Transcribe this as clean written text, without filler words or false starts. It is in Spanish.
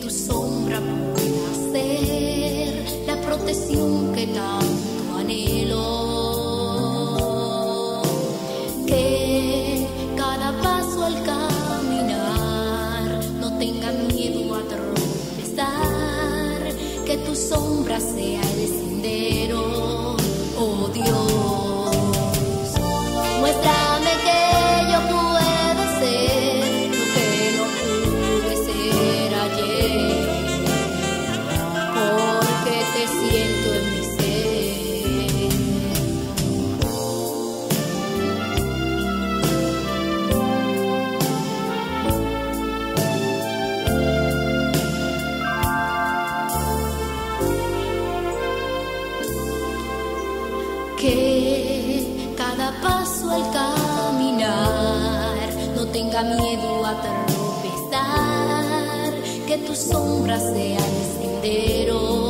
tu sombra pueda ser la protección que tanto anhelo. Que cada paso al caminar no tenga miedo a tropezar, que tu sombra sea el sendero, oh Dios. Muéstrame que yo puedo ser lo que no pude ser ayer, porque te siento en mi ser. Que cada paso al caminar no tenga miedo a tropezar, que tu sombra sea el sendero.